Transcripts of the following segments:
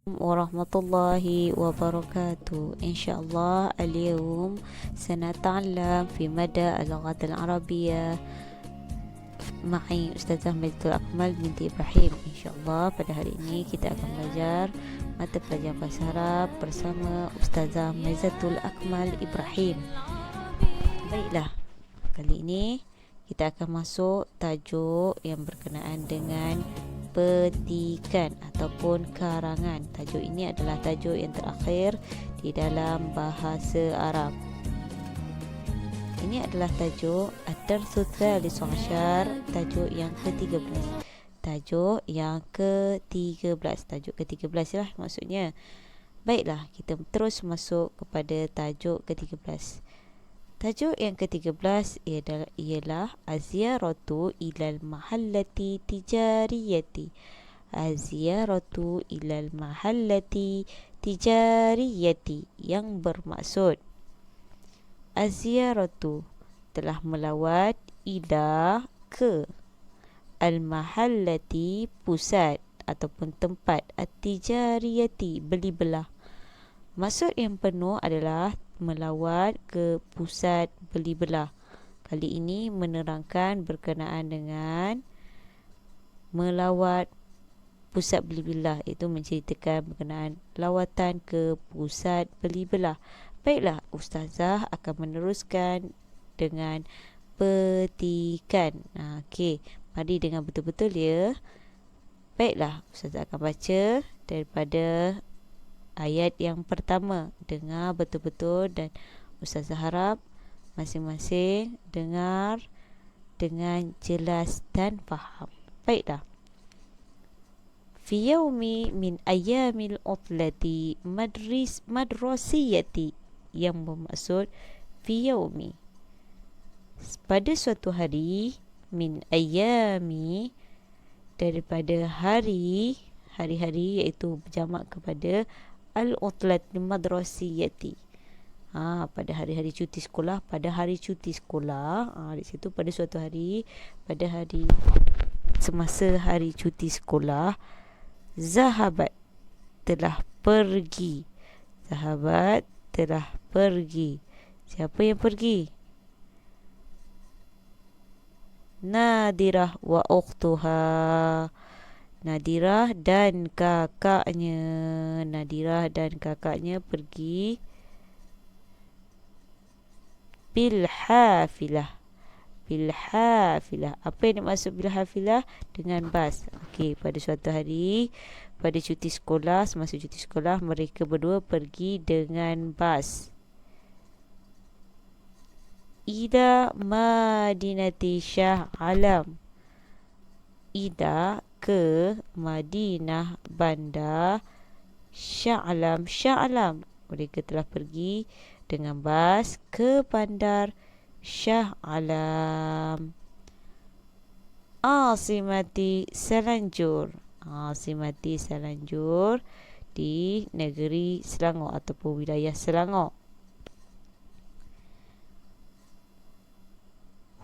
ورحمة الله وبركاته. إن شاء الله اليوم سنتعلم في مدى اللغة العربية معي Ustazah Maizatul Akmal binti Ibrahim. InsyaAllah pada hari ini kita akan belajar mata pelajaran bahasa Arab bersama Ustazah Maizatul Akmal Ibrahim. Baiklah, kali ini kita akan masuk tajuk yang berkenaan dengan petikan ataupun karangan. Tajuk ini adalah tajuk yang terakhir di dalam bahasa Arab. Ini adalah tajuk Ad-Darsu Tsalits Asyar, tajuk yang ke-13. Tajuk yang ke-13. Tajuk ke-13 lah maksudnya. Baiklah, kita terus masuk kepada tajuk ke-13. Tajuk yang ke-13 ialah Az-ziyaratu ilal mahallati tijariyati. Az-ziyaratu ilal mahallati tijariyati, yang bermaksud Az-ziyaratu telah melawat ila ke al-mahallati pusat ataupun tempat at-tijariyati beli belah. Maksud yang penuh adalah melawat ke pusat beli belah. Kali ini menerangkan berkenaan dengan melawat pusat beli belah, iaitu menceritakan berkenaan lawatan ke pusat beli belah. Baiklah, Ustazah akan meneruskan dengan petikan. Okey, mari dengar betul-betul ya. Baiklah, Ustazah akan baca daripada ayat yang pertama. Dengar betul-betul dan Ustazah harap masing-masing dengar dengan jelas dan faham. Baiklah. Fi yaumi min ayyamil utlati madrasiyati, yang bermaksud fi yaumi, pada suatu hari, min ayyami, daripada hari-hari, iaitu berjamak kepada al-utlat madrasiyati. Pada hari-hari cuti sekolah, pada hari cuti sekolah, di situ pada suatu hari, pada hari semasa hari cuti sekolah, zahabat telah pergi. Zahabat telah pergi. Siapa yang pergi? Nadirah wa ukhtuha. Nadirah dan kakaknya. Nadirah dan kakaknya pergi bilhafilah. Bilhafilah. Apa yang dimaksud bilhafilah? Dengan bas. Okey, pada suatu hari, pada cuti sekolah, semasa cuti sekolah, mereka berdua pergi dengan bas. Ila Madinati Shah Alam. Ila ke Madinah, bandar Shah Alam. Shah Alam, mereka telah pergi dengan bas ke bandar Shah Alam. Asimati Selanjur. Asimati Selanjur, di negeri Selangor ataupun wilayah Selangor.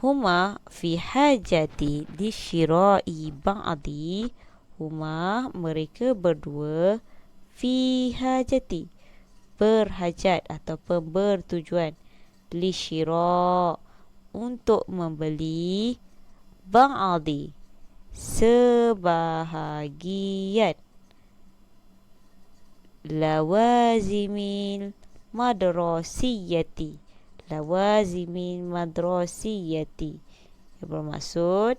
Huma fi hajati li syira'i ba'di. Huma, mereka berdua, fi hajati, berhajat ataupun bertujuan, li syira', untuk membeli, ba'di, sebahagian, lawazimil madrasiyati. Lawazimil madrasiyati, yang bermaksud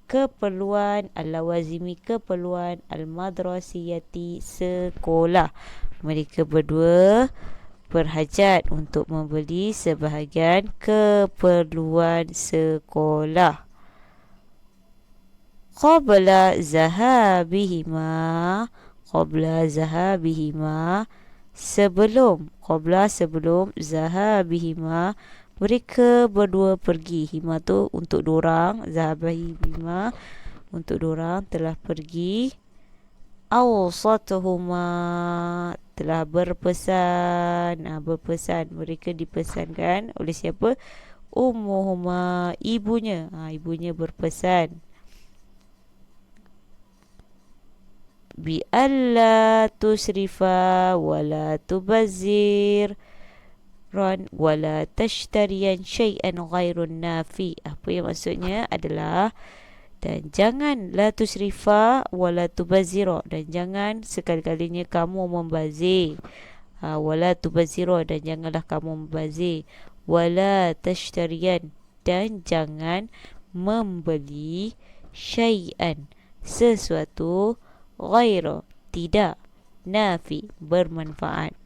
keperluan al-lawazimi, keperluan al-madrasiyati, sekolah. Mereka berdua berhajat untuk membeli sebahagian keperluan sekolah. Qabla zahabihima. Qabla zahabihima, sebelum. Qabla, sebelum. Zahabihima, mereka berdua pergi. Hima tu untuk dorang, zahabihima untuk dorang telah pergi. Awsatuhuma, telah berpesan. Berpesan, mereka dipesankan oleh siapa? Ummuhuma, ibunya. Ibunya berpesan. bi alla tusrifa wala tubazzir wala tashtariyan syai'an ghairun nafi. Apa yang maksudnya adalah, dan jangan la tusrifa wala tubazira, dan jangan sekali-kalinya kamu membazir. Wala tubazira, dan janganlah kamu membazir. Wala tashtariyan, dan jangan membeli syai'an, sesuatu, ghaira, tidak, nafi, bermanfaat.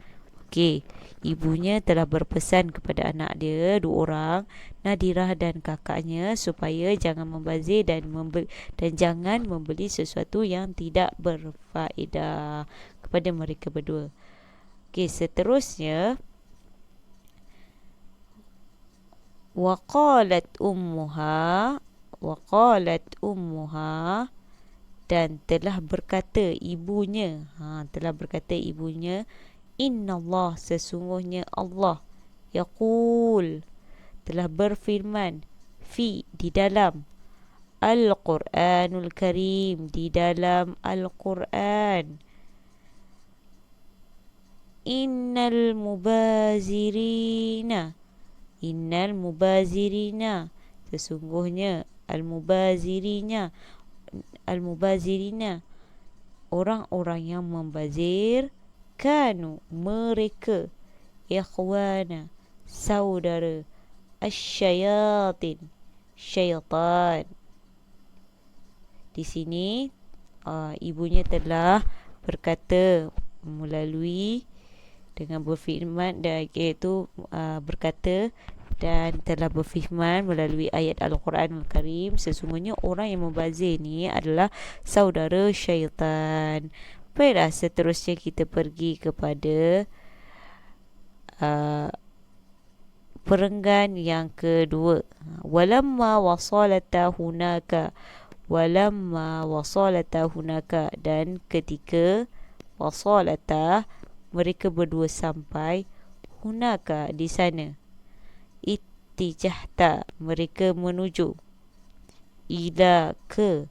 Okey, ibunya telah berpesan kepada anak dia, dua orang, Nadirah dan kakaknya, supaya jangan membazir dan jangan membeli sesuatu yang tidak berfaedah kepada mereka berdua. Okey, seterusnya, waqalat ummuha, dan telah berkata ibunya, Innallah, sesungguhnya Allah, yaqul, telah berfirman, di dalam Al-Quranul Karim, di dalam Al-Quran, innal mubazirina, sesungguhnya al-mubazirina, orang-orang yang membazir, kanu, mereka, ikhwana, saudara, asyayatin, syaitan. Di sini ibunya telah berkata melalui dengan berfirman, dan iaitu berkata dan telah berfirman melalui ayat Al-Quranul Karim, sesungguhnya orang yang membazir ni adalah saudara syaitan. Baiklah, seterusnya kita pergi kepada perenggan yang kedua. Walamma wasalata hunaka, dan ketika wasalata, mereka berdua sampai, hunaka, di sana, ittijahta, mereka menuju, ila, ke,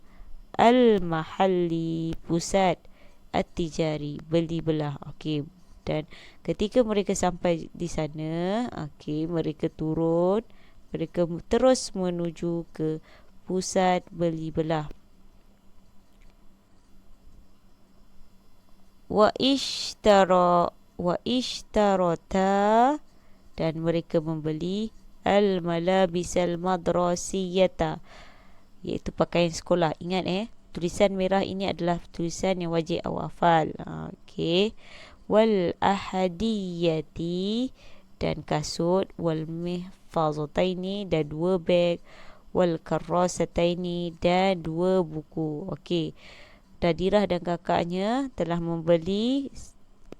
al-mahalli, pusat, at-tijari, beli belah. Okey, dan ketika mereka sampai di sana, okey, mereka turun, mereka terus menuju ke pusat beli belah. Wa ishtarata, dan mereka membeli al-malabisal madrasiyata, iaitu pakaian sekolah. Ingat tulisan merah ini adalah tulisan yang wajib awak hafal. Okey. Wal ahadiyati, dan kasut, wal mihfazataini, dan dua beg, wal karrasataini, dan dua buku. Okey. Nadirah dan kakaknya telah membeli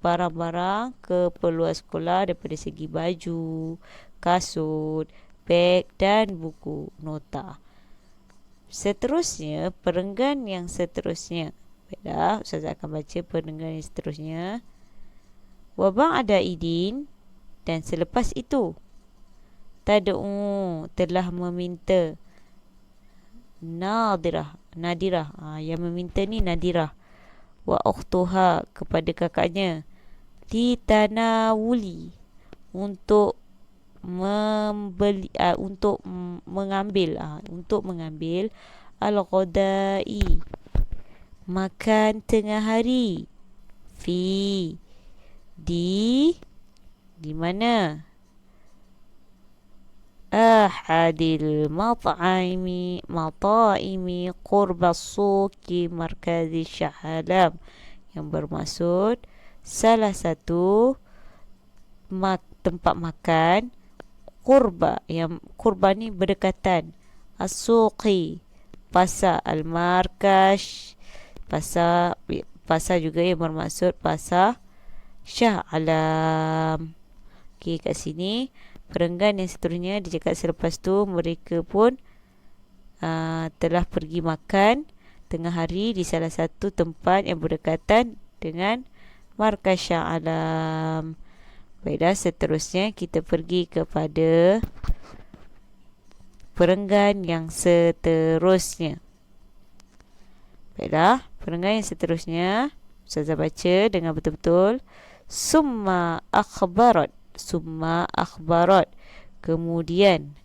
barang-barang keperluan sekolah daripada segi baju, kasut, beg dan buku nota. Seterusnya, perenggan yang seterusnya. Baiklah, Ustazah akan baca perenggan yang seterusnya. Wa ba'da idin, dan selepas itu, tad'u, telah meminta, Nadirah, yang meminta ni Nadirah, wa ukhtuha, kepada kakaknya, litanawuli, untuk membeli, untuk mengambil al-ghadai, makan tengah hari, di mana, ahadil mat'imi qurba suki markazi Shah Alam, yang bermaksud salah satu tempat makan qurba, yang qurba ni berdekatan, as-suqi, pasar, al-markaz, pasar juga yang bermaksud pasar Shah Alam. Okey, kat sini perenggan yang seterusnya dia cakap selepas tu mereka pun telah pergi makan tengah hari di salah satu tempat yang berdekatan dengan markaz Shah Alam. Baiklah, seterusnya kita pergi kepada perenggan yang seterusnya. Baiklah, Pendengar yang seterusnya, Ustazah baca dengan betul-betul. Summa akhbarat. Summa akhbarat. Kemudian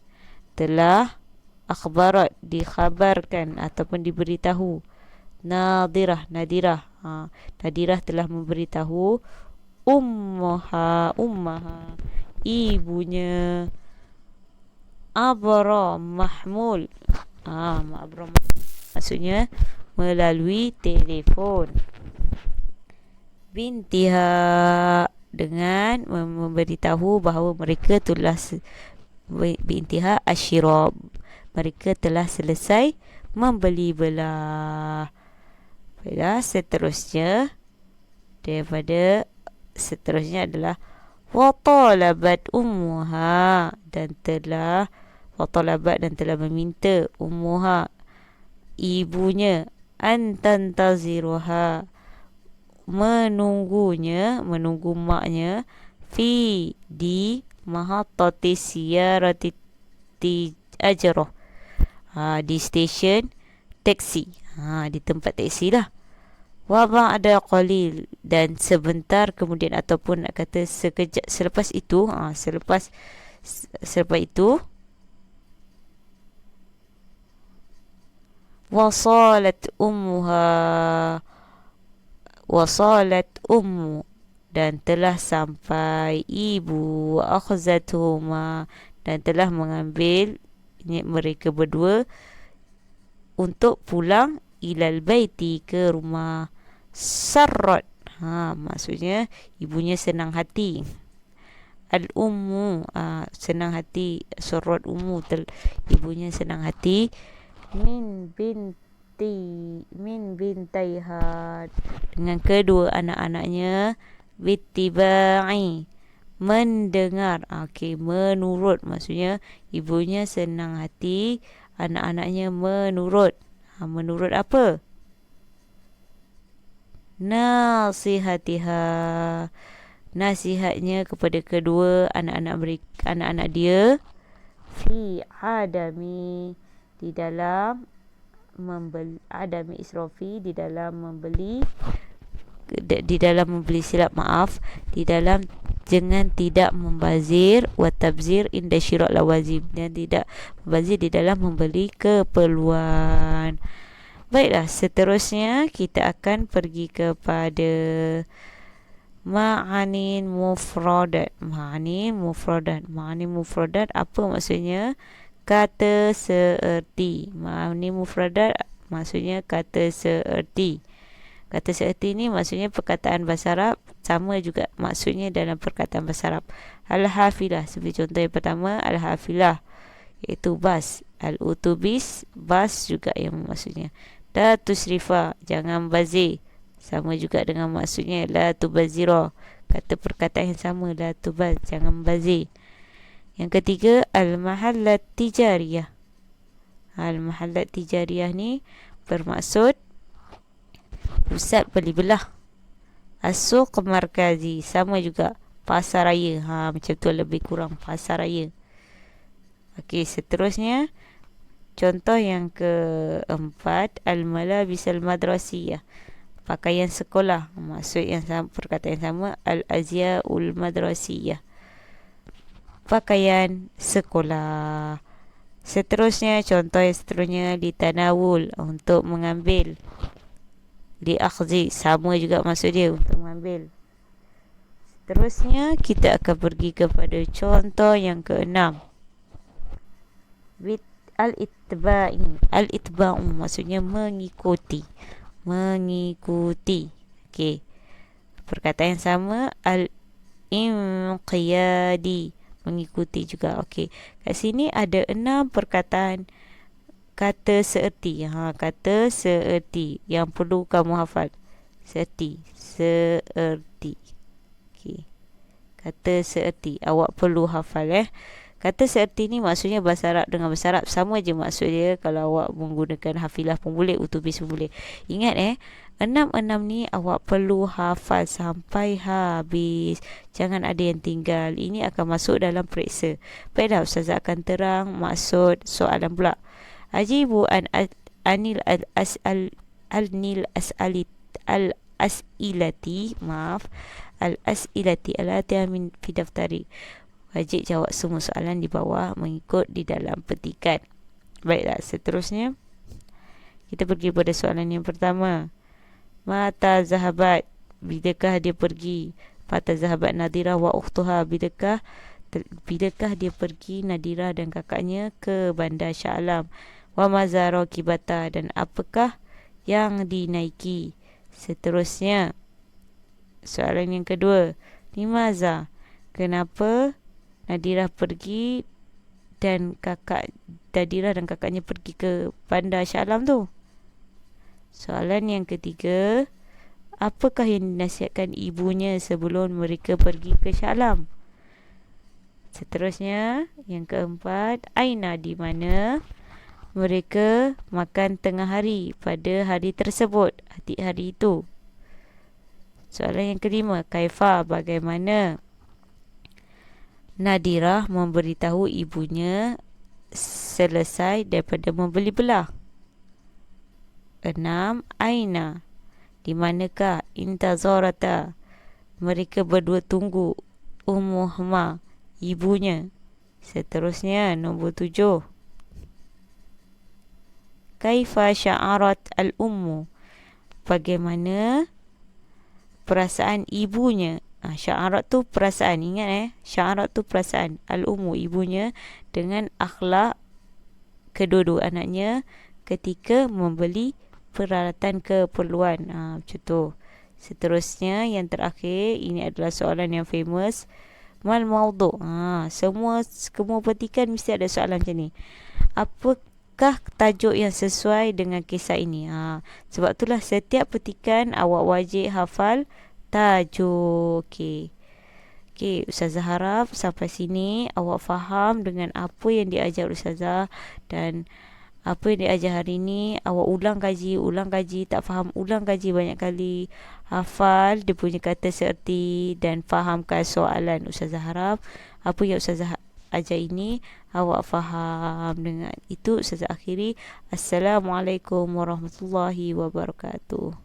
telah akhbarat, dikhabarkan ataupun diberitahu. Nadirah, nadirah. Nadirah telah memberitahu ummaha, ibunya. Abra mahmul. Abra maksudnya melalui telefon. Bintiha, dengan memberitahu bahawa mereka telah bintiha asyirab, mereka telah selesai membeli belah. Baiklah, seterusnya adalah watalabat ummuha, dan telah meminta ummuha, ibunya, antantaziruha, menunggu maknya, di mahattati siyarati ajroh, di stesen teksi, di tempat teksi lah. Wa ba'da qalil, dan sebentar kemudian, ataupun nak kata sekejap selepas itu, selepas itu, wasalat ummu, dan telah sampai ibu, akhzathuma, dan telah mengambil mereka berdua untuk pulang, ilal baiti, ke rumah. Sarrat, maksudnya ibunya senang hati. Al-ummu, senang hati. Sarrat ummu, ibunya senang hati. Min bintaiha, dengan kedua anak-anaknya. Bittiba'i, mendengar. Menurut, maksudnya ibunya senang hati, anak-anaknya menurut. Menurut apa? Nasihatiha, nasihatnya kepada kedua anak-anak dia. Fi adami, di dalam membeli, adami israfi, di dalam membeli, di dalam jangan tidak membazir, wa tabzir inda syira' lawazim, dan tidak membazir di dalam membeli keperluan. Baiklah, seterusnya kita akan pergi kepada ma'anin mufradat. Ma'anin mufradat apa maksudnya? Kata seerti. Ma'anin mufradat maksudnya kata seerti. Kata seerti ni maksudnya perkataan bahasa Arab, sama juga maksudnya dalam perkataan bahasa Arab. Al-hafilah, seperti contoh yang pertama, al-hafilah iaitu bas. Al-utubis, bas juga yang maksudnya. La tusrifa, jangan bazir, sama juga dengan maksudnya la tubazira. Kata perkataan yang sama, la tubaz, jangan bazir. Yang ketiga, al-mahallat tijariyah. Al-mahallat tijariyah ni bermaksud pusat beli belah. As-suq markazi, sama juga pasar raya. Macam tu lebih kurang, pasar raya. Okey, seterusnya contoh yang keempat, al-malabis al-madrasiyah, pakaian sekolah. Maksud yang sama, perkataan yang sama, al-azyaul madrasiyah, pakaian sekolah. Seterusnya, contoh yang seterusnya, litanawul, untuk mengambil. Liakhzi, sama juga maksud dia, untuk mengambil. Seterusnya, kita akan pergi kepada contoh yang keenam. Al-itba'u, maksudnya mengikuti. Okey. Perkataan yang sama, al-inqiyadi, mengikuti juga. Okey. Kat sini ada 6 perkataan kata seerti. Kata seerti yang perlu kamu hafal. Seerti. Okey. Kata seerti awak perlu hafal. Kata seerti ni maksudnya bahasa Arab dengan bahasa Arab sama je maksud dia. Kalau awak menggunakan hafilah pun boleh, utubis pun boleh. Ingat 6 ni awak perlu hafal sampai habis. Jangan ada yang tinggal. Ini akan masuk dalam periksa. Baiklah, Ustazah akan terang maksud soalan pula. Ajibu anil al-asilati, maaf, al-asilati al-atiyah min fi daftari. Wajib jawab semua soalan di bawah mengikut di dalam petikan. Baiklah, seterusnya kita pergi pada soalan yang pertama. Mata zahabat, bilakah dia pergi? Mata zahabat Nadirah wa ukhtuha, bilakah dia pergi, Nadirah dan kakaknya, ke Bandar Shah Alam? Wa maza rakibata, dan apakah yang dinaiki? Seterusnya soalan yang kedua. Limaza, kenapa Nadirah pergi dan Nadirah dan kakaknya pergi ke Bandar Shah Alam tu? Soalan yang ketiga, apakah yang dinasihatkan ibunya sebelum mereka pergi ke Shah Alam? Seterusnya, yang keempat, aina, di mana mereka makan tengah hari pada hari tersebut, hari itu. Soalan yang kelima, kaifa, bagaimana Nadirah memberitahu ibunya selesai daripada membeli belah. 6. Aina, di manakah intazarata, mereka berdua tunggu Ummuhma, ibunya. Seterusnya, nombor 7. Kaifa sya'arat al-ummu, bagaimana perasaan ibunya. Sya'arat tu perasaan, ingat sya'arat tu perasaan, al-ummu ibunya, dengan akhlak kedua-dua anaknya ketika membeli peralatan keperluan. Macam tu. Seterusnya, yang terakhir, ini adalah soalan yang famous. Mal maudhu'. Semua petikan mesti ada soalan macam ni. Apakah tajuk yang sesuai dengan kisah ini? Sebab itulah setiap petikan awak wajib hafal tajuk. Okey, Ustazah harap sampai sini awak faham dengan apa yang diajar Ustazah, dan apa yang diajar hari ni awak ulang kaji, tak faham ulang kaji banyak kali, hafal dia punya kata seerti dan fahamkan soalan. Ustazah harap apa yang Ustazah ajar ini awak faham. Dengan itu Ustazah akhiri. Assalamualaikum warahmatullahi wabarakatuh.